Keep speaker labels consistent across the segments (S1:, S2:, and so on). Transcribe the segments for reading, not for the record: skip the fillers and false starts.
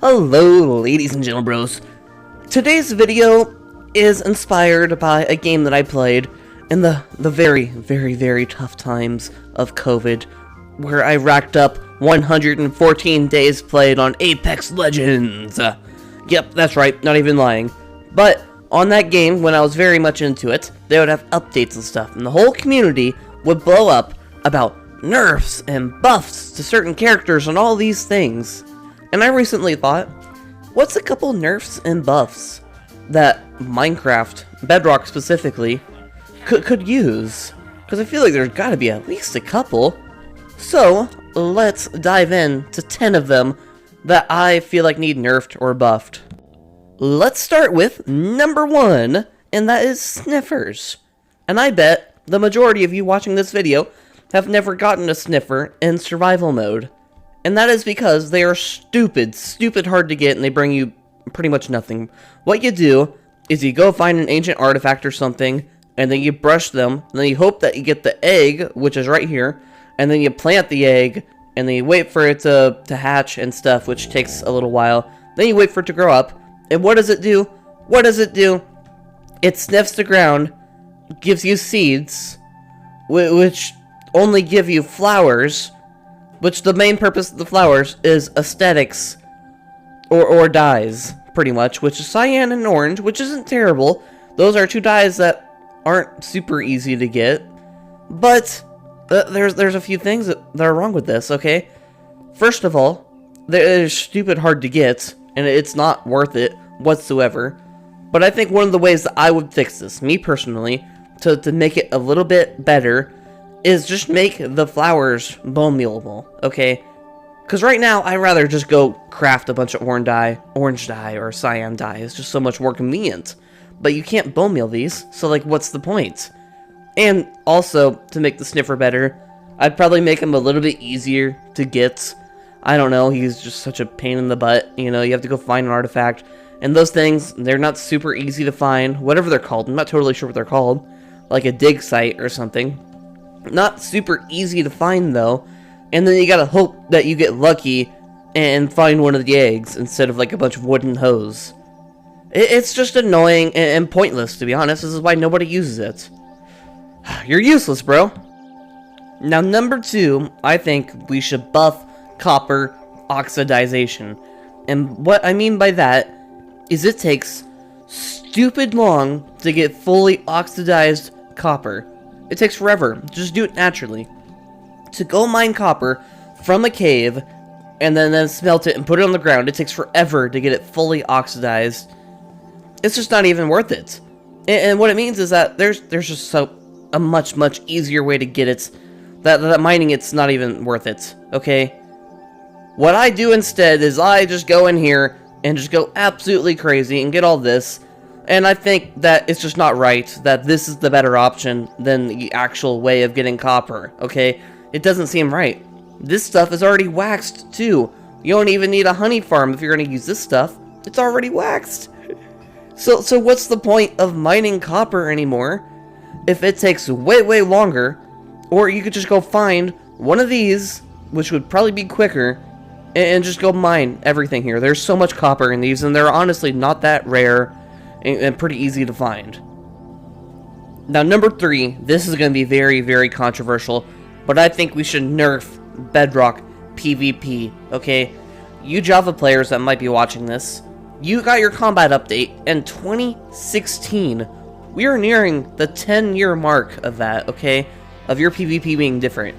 S1: Hello, ladies and gentlemen bros. Today's video is inspired by a game that I played in the very tough times of COVID, where I racked up 114 days played on Apex Legends. Yep, that's right, not even lying. But on that game, when I was very much into it, they would have updates and stuff, and the whole community would blow up about nerfs and buffs to certain characters and all these things. And I recently thought, what's a couple nerfs and buffs that Minecraft, Bedrock specifically, could use? Because I feel like there's gotta be at least a couple. So, let's dive in to 10 of them that I feel like need nerfed or buffed. Let's start with number 1, and that is Sniffers. And I bet the majority of you watching this video have never gotten a Sniffer in survival mode. And that is because they are stupid hard to get, and they bring you pretty much nothing. What you do is you go find an ancient artifact or something, and then you brush them, and then you hope that you get the egg, which is right here, and then you plant the egg, and then you wait for it to hatch and stuff, which takes a little while. Then you wait for it to grow up, and what does it do? What does it do? It sniffs the ground, gives you seeds, which only give you flowers, which the main purpose of the flowers is aesthetics, or dyes, pretty much, which is cyan and orange, which isn't terrible. Those are two dyes that aren't super easy to get, but there's a few things that are wrong with this, okay? First of all, they're stupid hard to get, and it's not worth it whatsoever. But I think one of the ways that I would fix this, me personally, to make it a little bit better, is just make the flowers bone mealable, okay? Because right now, I'd rather just go craft a bunch of orange dye, or cyan dye. It's just so much more convenient. But you can't bone meal these, so like, what's the point? And also, to make the Sniffer better, I'd probably make him a little bit easier to get. I don't know, he's just such a pain in the butt, you know, you have to go find an artifact. And those things, they're not super easy to find, whatever they're called. I'm not totally sure what they're called. Like a dig site or something. Not super easy to find though, and then you gotta hope that you get lucky and find one of the eggs instead of like a bunch of wooden hoes. It's just annoying and pointless, to be honest. This is why nobody uses it. You're useless, bro. Now, number 2, I think we should buff copper oxidization. And what I mean by that is it takes stupid long to get fully oxidized copper. It takes forever. Just do it naturally. To go mine copper from a cave and then smelt it and put it on the ground, it takes forever to get it fully oxidized. It's just not even worth it. And what it means is that there's just a much easier way to get it. That mining it's not even worth it. Okay? What I do instead is I just go in here and just go absolutely crazy and get all this. And I think that it's just not right, that this is the better option than the actual way of getting copper, okay? It doesn't seem right. This stuff is already waxed, too. You don't even need a honey farm if you're going to use this stuff. It's already waxed. So what's the point of mining copper anymore if it takes way longer? Or you could just go find one of these, which would probably be quicker, and just go mine everything here. There's so much copper in these, and they're honestly not that rare and pretty easy to find. Now, number 3, this is going to be very controversial, but I think we should nerf Bedrock PvP, okay? You Java players that might be watching this, you got your combat update in 2016. We are nearing the 10-year mark of that, okay? Of your PvP being different.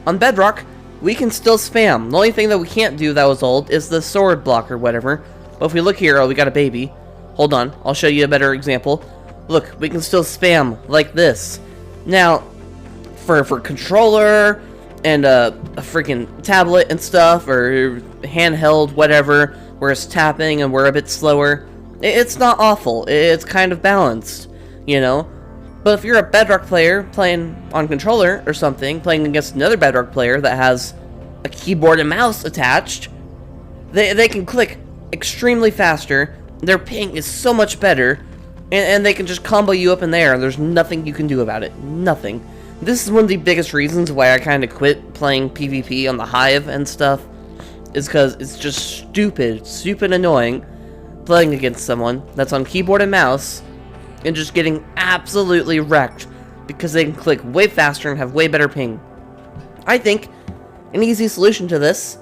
S1: On Bedrock, we can still spam. The only thing that we can't do that was old is the sword block or whatever. But if we look here, oh, we got a baby. Hold on, I'll show you a better example. Look, we can still spam like this. Now, for controller and a freaking tablet and stuff, or handheld, whatever, where it's tapping and we're a bit slower, it's not awful. It's kind of balanced, you know? But if you're a Bedrock player playing on controller or something, playing against another Bedrock player that has a keyboard and mouse attached, they can click extremely faster. Their ping is so much better, and they can just combo you up in there, and there's nothing you can do about it. Nothing. This is one of the biggest reasons why I kind of quit playing PvP on the Hive and stuff, is because it's just stupid annoying playing against someone that's on keyboard and mouse and just getting absolutely wrecked because they can click way faster and have way better ping. I think an easy solution to this,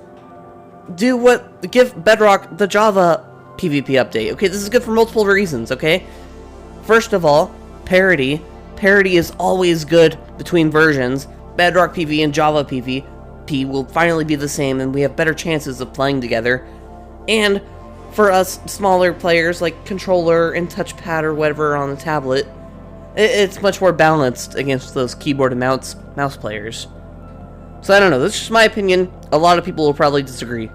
S1: give Bedrock the Java PvP update. Okay, this is good for multiple reasons, okay? First of all, parity. Parity is always good between versions. Bedrock PvP and Java PvP will finally be the same, and we have better chances of playing together. And for us smaller players, like controller and touchpad or whatever on the tablet, it's much more balanced against those keyboard and mouse players. So I don't know, this is just my opinion. A lot of people will probably disagree.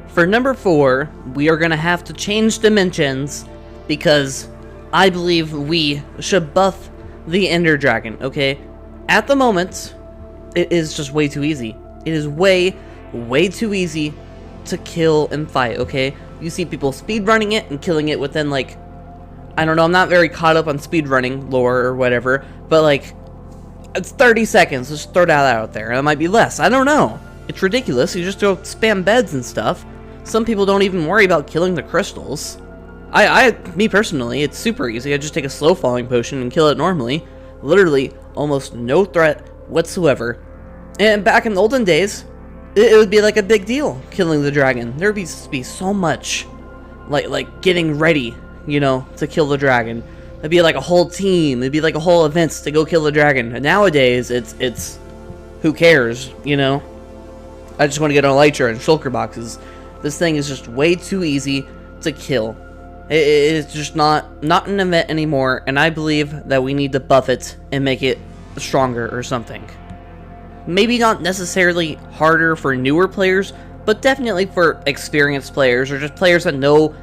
S1: For number 4, we are going to have to change dimensions because I believe we should buff the Ender Dragon, okay? At the moment, it is just way too easy. It is way too easy to kill and fight, okay? You see people speedrunning it and killing it within, like, I don't know, I'm not very caught up on speedrunning lore or whatever, but, like, it's 30 seconds, just throw that out there. It might be less, I don't know. It's ridiculous, you just go spam beds and stuff. Some people don't even worry about killing the crystals. Me personally, it's super easy. I just take a slow falling potion and kill it normally. Literally, almost no threat whatsoever. And back in the olden days, it would be like a big deal killing the dragon. There would be so much like getting ready, you know, to kill the dragon. It'd be like a whole team. It'd be like a whole event to go kill the dragon. And nowadays, it's who cares, you know? I just want to get on Elytra and shulker boxes. This thing is just way too easy to kill. It's just not an event anymore, and I believe that we need to buff it and make it stronger or something. Maybe not necessarily harder for newer players, but definitely for experienced players, or just players that know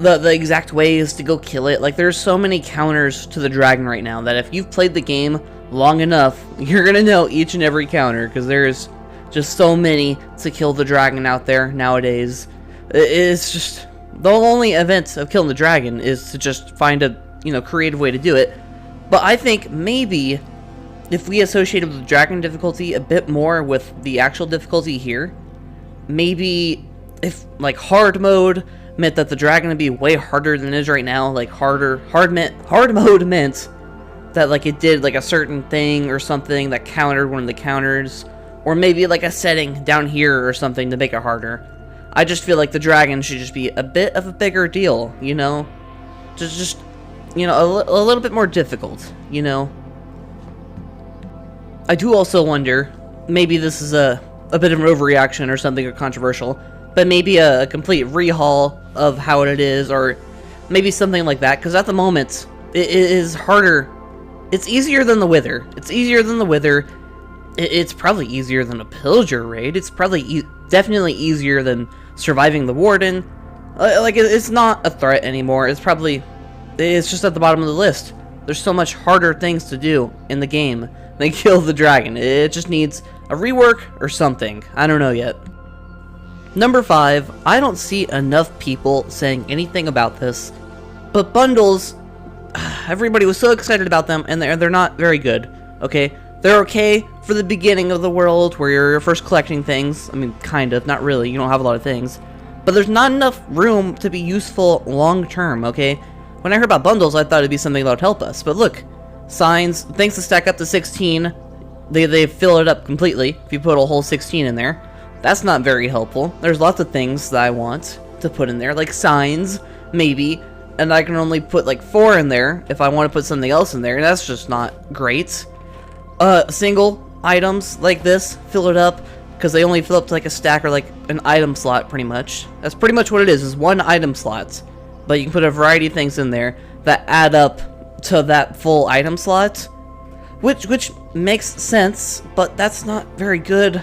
S1: the exact ways to go kill it. Like, there's so many counters to the dragon right now that if you've played the game long enough, you're gonna know each and every counter, because there's just so many to kill the dragon out there nowadays. It's just... the only event of killing the dragon is to just find a, creative way to do it. But I think maybe if we associated the dragon difficulty a bit more with the actual difficulty here, maybe if, like, hard mode meant that the dragon would be way harder than it is right now, like hard mode meant that, like, it did, like, a certain thing or something that countered one of the counters, or maybe, like, a setting down here or something to make it harder. I just feel like the dragon should just be a bit of a bigger deal, you know? Just a little bit more difficult, you know? I do also wonder, maybe this is a bit of an overreaction or something, or controversial, but maybe a complete rehaul of how it is, or maybe something like that, because at the moment, it is harder. It's easier than the Wither. It's probably easier than a Pillager raid. It's probably definitely easier than surviving the Warden. Like, it's not a threat anymore. It's just at the bottom of the list. There's so much harder things to do in the game than kill the dragon. It just needs a rework or something. I don't know yet. Number 5, I don't see enough people saying anything about this, but bundles, everybody was so excited about them, and they're not very good, okay? They're okay for the beginning of the world, where you're first collecting things. I mean, kind of, not really, you don't have a lot of things. But there's not enough room to be useful long-term, okay? When I heard about bundles, I thought it'd be something that would help us. But look, signs, things to stack up to 16, they fill it up completely, if you put a whole 16 in there. That's not very helpful. There's lots of things that I want to put in there, like signs, maybe, and I can only put like 4 in there if I want to put something else in there, and that's just not great. Single items like this, fill it up, because they only fill up to like a stack or like an item slot, pretty much. That's pretty much what it is one item slot. But you can put a variety of things in there that add up to that full item slot, which makes sense, but that's not very good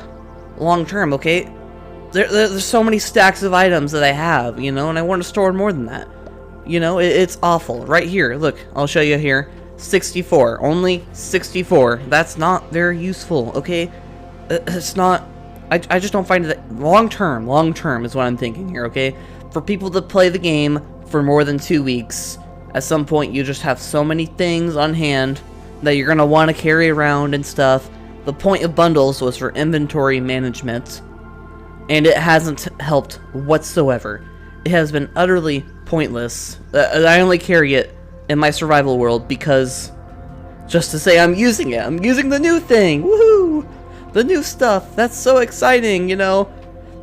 S1: long term, okay? There's so many stacks of items that I have, you know, and I want to store more than that. You know, it's awful. Right here, look, I'll show you here. 64, only 64. That's not very useful, okay? It's not, I just don't find that long term is what I'm thinking here, okay? For people to play the game for more than 2 weeks, at some point you just have so many things on hand that you're gonna want to carry around and stuff. The point of bundles was for inventory management. and it hasn't helped whatsoever. It has been utterly pointless. I only carry it in my survival world because, just to say I'm using it. I'm using the new thing. Woohoo! The new stuff. That's so exciting, you know.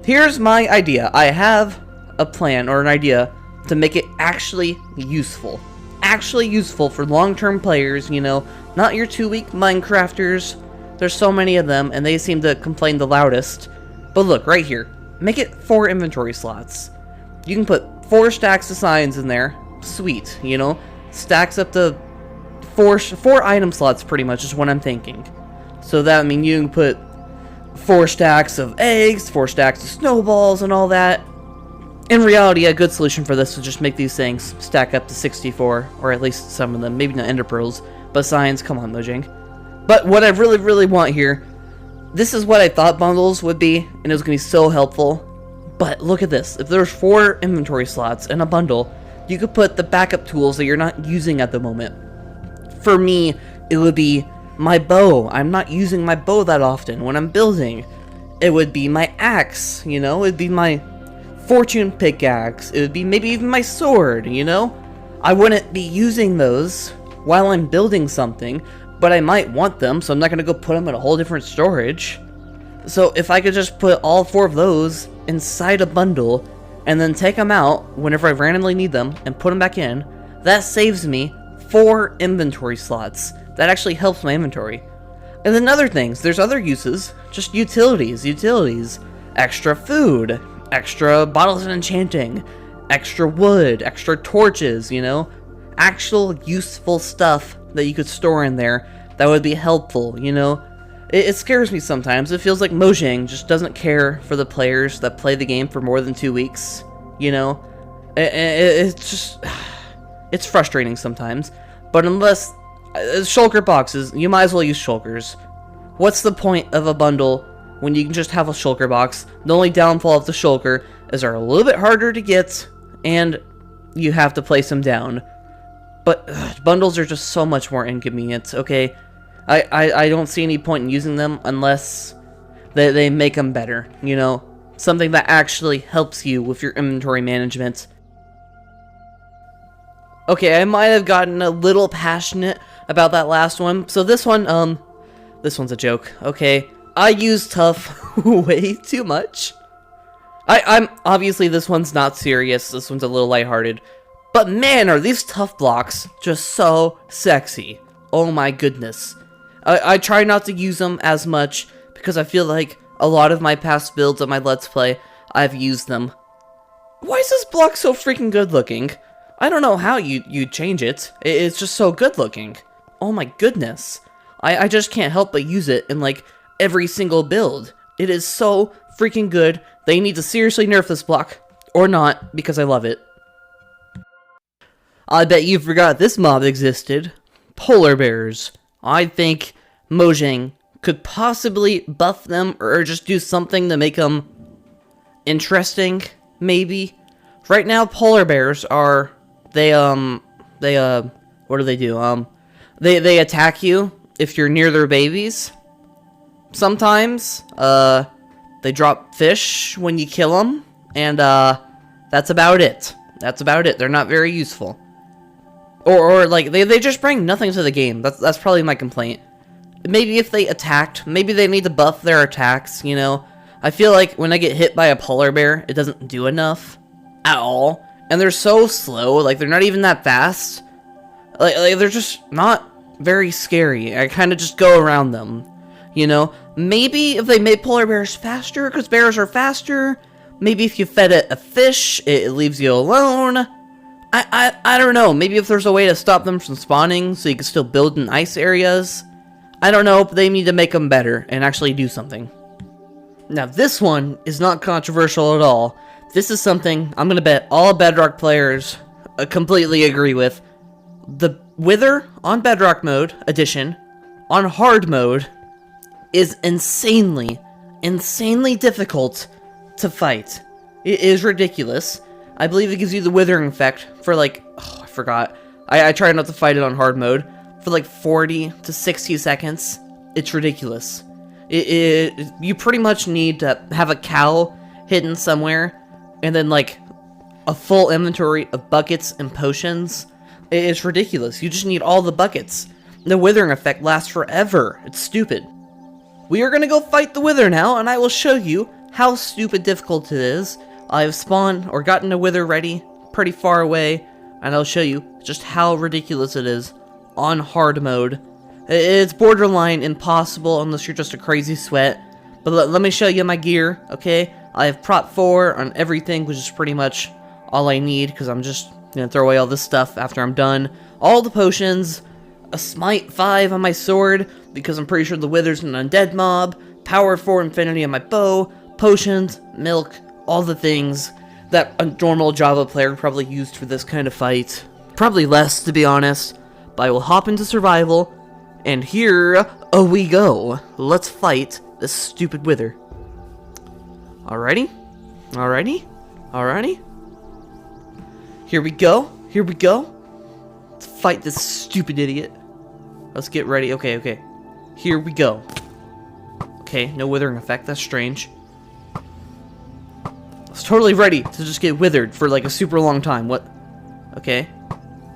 S1: Here's my idea. I have a plan or an idea to make it actually useful. Actually useful for long-term players, you know. Not your 2-week Minecrafters. There's so many of them, and they seem to complain the loudest. But look, right here. Make it 4 inventory slots. You can put 4 stacks of signs in there. Sweet, you know. Stacks up to 4 item slots, pretty much, is what I'm thinking. So that, I mean, you can put 4 stacks of eggs, 4 stacks of snowballs, and all that. In reality, a good solution for this is just make these things stack up to 64, or at least some of them. Maybe not ender pearls, but signs. Come on, Mojang. But what I really, really want here, this is what I thought bundles would be, and it was going to be so helpful. But look at this. If there's 4 inventory slots in a bundle, you could put the backup tools that you're not using at the moment. For me, it would be my bow. I'm not using my bow that often when I'm building. It would be my axe, you know? It would be my fortune pickaxe. It would be maybe even my sword, you know? I wouldn't be using those while I'm building something, but I might want them, so I'm not going to go put them in a whole different storage. So if I could just put all 4 of those inside a bundle and then take them out whenever I randomly need them and put them back in, that saves me 4 inventory slots. That actually helps my inventory. And then other things, there's other uses, just utilities. Extra food, extra bottles of enchanting, extra wood, extra torches, you know? Actual useful stuff that you could store in there that would be helpful, you know? It scares me sometimes. It feels like Mojang just doesn't care for the players that play the game for more than 2 weeks, you know? It's just... It's frustrating sometimes. But unless... shulker boxes, you might as well use shulkers. What's the point of a bundle when you can just have a shulker box? The only downfall of the shulker is they're a little bit harder to get, and you have to place them down. But bundles are just so much more inconvenient, okay? I don't see any point in using them unless they make them better, you know? Something that actually helps you with your inventory management. Okay, I might have gotten a little passionate about that last one. So this one, this one's a joke, okay? I use Tuff way too much. I'm obviously this one's not serious. This one's a little lighthearted. But man, are these Tuff blocks just so sexy. Oh my goodness. I try not to use them as much because I feel like a lot of my past builds of my Let's Play, I've used them. Why is this block so freaking good looking? I don't know how you change it. It's just so good looking. Oh my goodness. I just can't help but use it in like every single build. It is so freaking good. They need to seriously nerf this block. Or not, because I love it. I bet you forgot this mob existed. Polar bears. I think Mojang could possibly buff them or just do something to make them interesting, maybe. Right now, polar bears are, what do they do? They attack you if you're near their babies. Sometimes, they drop fish when you kill them, and, that's about it. That's about it. They're not very useful. Or like, they just bring nothing to the game. That's probably my complaint. Maybe if they attacked, maybe they need to buff their attacks, you know? I feel like when I get hit by a polar bear, it doesn't do enough at all. And they're so slow, like, they're not even that fast. Like they're just not very scary. I kind of just go around them, you know? Maybe if they made polar bears faster, because bears are faster. Maybe if you fed it a fish, it leaves you alone. I don't know. Maybe if there's a way to stop them from spawning so you can still build in ice areas. I don't know, but they need to make them better and actually do something. Now, this one is not controversial at all. This is something I'm going to bet all Bedrock players completely agree with. The Wither on Bedrock mode edition on hard mode is insanely difficult to fight. It is ridiculous. I believe it gives you the withering effect for like, oh, I forgot. I try not to fight it on hard mode for like 40 to 60 seconds. It's ridiculous. You pretty much need to have a cow hidden somewhere, and then like a full inventory of buckets and potions. It's ridiculous. You just need all the buckets. The withering effect lasts forever. It's stupid. We are gonna go fight the wither now, and I will show you how stupid difficult it is. I've spawned or gotten a wither ready pretty far away, and I'll show you just how ridiculous it is on hard mode. It's borderline impossible unless you're just a crazy sweat. But let me show you my gear, okay? I have prop 4 on everything, which is pretty much all I need, because I'm just gonna throw away all this stuff after I'm done. All the potions, a smite 5 on my sword, because I'm pretty sure the wither's an undead mob, power 4 infinity on my bow, potions, milk, all the things that a normal Java player would probably used for this kind of fight. Probably less, to be honest. But I will hop into survival, and here we go. Let's fight this stupid wither. Alrighty? Alrighty? Alrighty? Here we go. Here we go. Let's fight this stupid idiot. Let's get ready. Okay, okay. Here we go. Okay, no withering effect. That's strange. I was totally ready to just get withered for like a super long time. What? Okay.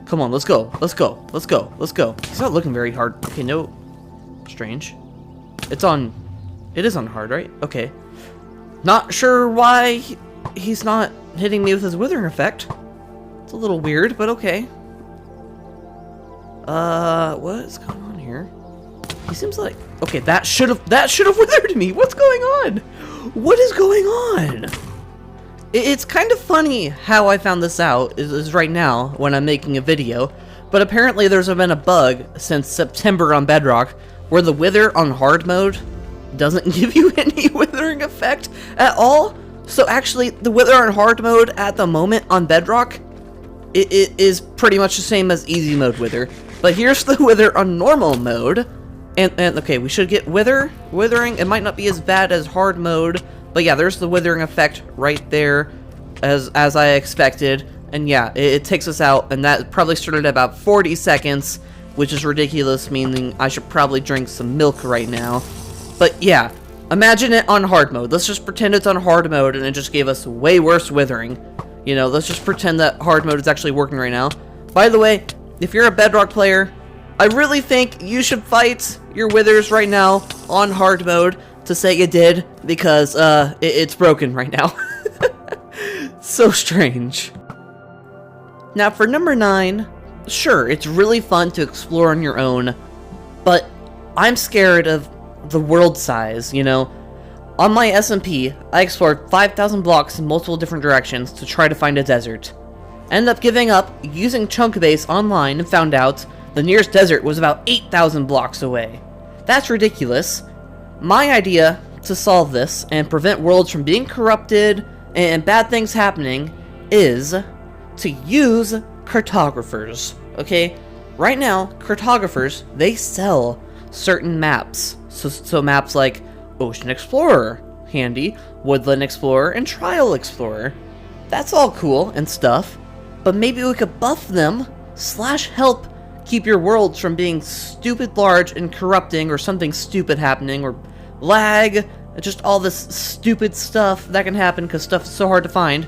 S1: Come on, let's go. Let's go. Let's go. Let's go. It's not looking very hard. Okay, no. Strange. It's on... It is on hard, right? Okay. Not sure why he's not hitting me with his withering effect. It's a little weird, but okay. What is going on here? He seems like... Okay, that should have withered me! What's going on? What is going on? It's kind of funny how I found this out, is right now, when I'm making a video. But apparently there's been a bug since September on Bedrock, where the wither on hard mode doesn't give you any withering effect at all. So actually, the wither on hard mode at the moment on Bedrock, it is pretty much the same as easy mode wither. But here's the wither on normal mode. And okay, we should get withering. It might not be as bad as hard mode, but yeah, there's the withering effect right there, as I expected. And yeah, it takes us out, and that probably started at about 40 seconds, which is ridiculous, meaning I should probably drink some milk right now. But yeah, imagine it on hard mode. Let's just pretend it's on hard mode, and it just gave us way worse withering. You know, let's just pretend that hard mode is actually working right now. By the way, if you're a Bedrock player, I really think you should fight your withers right now on hard mode to say you did, because it's broken right now. So strange. Now for number 9, sure, it's really fun to explore on your own, but I'm scared of the world size, you know? On my SMP, I explored 5,000 blocks in multiple different directions to try to find a desert. Ended up giving up using Chunkbase online and found out the nearest desert was about 8,000 blocks away. That's ridiculous. My idea to solve this and prevent worlds from being corrupted and bad things happening is to use cartographers, okay? Right now, cartographers, they sell certain maps. So maps like Ocean Explorer, handy, Woodland Explorer, and Trial Explorer. That's all cool and stuff, but maybe we could buff them / help keep your worlds from being stupid large and corrupting, or something stupid happening, or lag, just all this stupid stuff that can happen because stuff is so hard to find.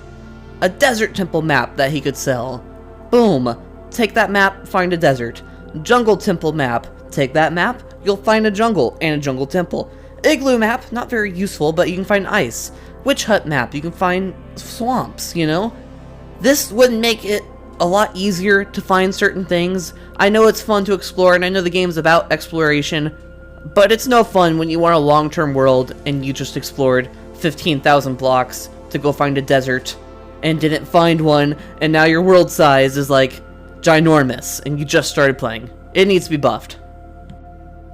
S1: A desert temple map that he could sell. Boom. Take that map, find a desert. Jungle temple map. Take that map, you'll find a jungle and a jungle temple. Igloo map, not very useful, but you can find ice. Witch hut map, you can find swamps, you know? This would make it a lot easier to find certain things. I know it's fun to explore, and I know the game's about exploration, but it's no fun when you want a long-term world and you just explored 15,000 blocks to go find a desert and didn't find one, and now your world size is like ginormous and you just started playing. It needs to be buffed.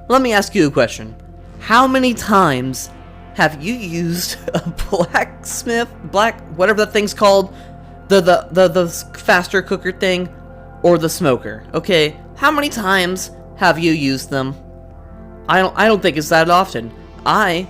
S1: Let me ask you a question. How many times have you used a whatever that thing's called, the faster cooker thing, or the smoker? Okay, how many times have you used them? I don't think it's that often. I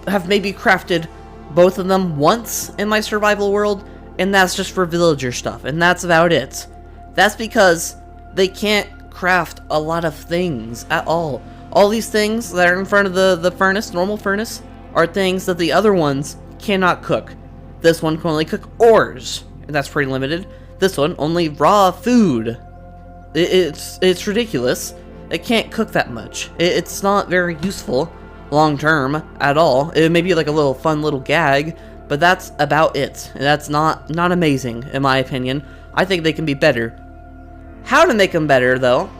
S1: have maybe crafted both of them once in my survival world, and that's just for villager stuff, and that's about it. That's because they can't craft a lot of things at all. All these things that are in front of the furnace, normal furnace, are things that the other ones cannot cook. This one can only cook ores, and that's pretty limited. This one, only raw food. It's ridiculous. It can't cook that much. It's not very useful long term at all. It may be like a little fun little gag, but that's about it. And that's not amazing, in my opinion. I think they can be better. How to make them better, though?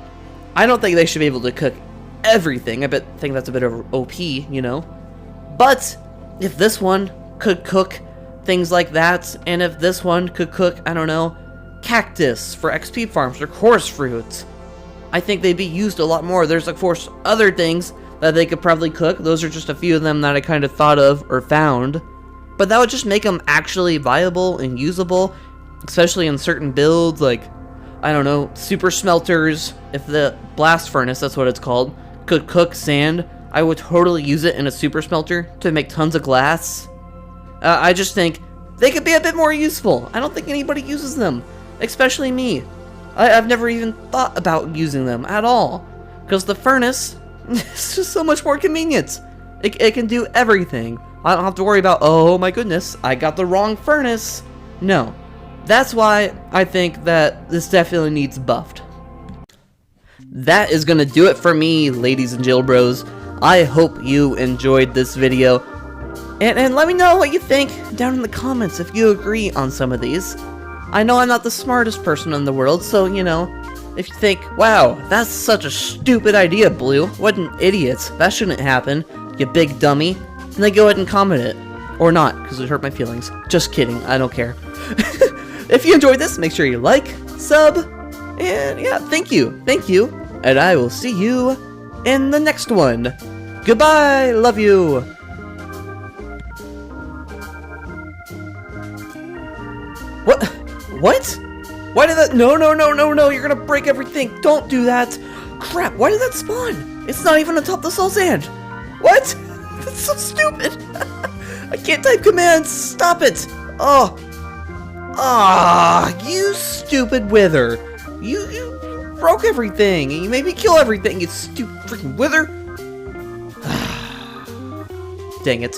S1: I don't think they should be able to cook everything. I think that's a bit of OP, you know? But if this one could cook things like that, and if this one could cook, I don't know, cactus for XP farms or coarse fruit, I think they'd be used a lot more. There's, of course, other things that they could probably cook. Those are just a few of them that I kind of thought of or found. But that would just make them actually viable and usable, especially in certain builds, like, I don't know, super smelters. If the blast furnace, that's what it's called, could cook sand, I would totally use it in a super smelter to make tons of glass. I just think they could be a bit more useful. I don't think anybody uses them, especially me. I've never even thought about using them at all, because the furnace is just so much more convenient. It can do everything. I don't have to worry about, oh my goodness, I got the wrong furnace. No. That's why I think that this definitely needs buffed. That is gonna do it for me, ladies and jailbros. I hope you enjoyed this video. And let me know what you think down in the comments if you agree on some of these. I know I'm not the smartest person in the world, so, you know, if you think, wow, that's such a stupid idea, Blue, what an idiot, that shouldn't happen, you big dummy, then go ahead and comment it. Or not, because it hurt my feelings. Just kidding, I don't care. If you enjoyed this, make sure you like, sub, and yeah, thank you, and I will see you in the next one. Goodbye, love you. What? Why did that? No, you're gonna break everything. Don't do that. Crap, why did that spawn? It's not even atop the soul sand. What? That's so stupid. I can't type commands. Stop it. Oh. Ah, you stupid wither. You broke everything. You made me kill everything, you stupid freaking wither. Dang it.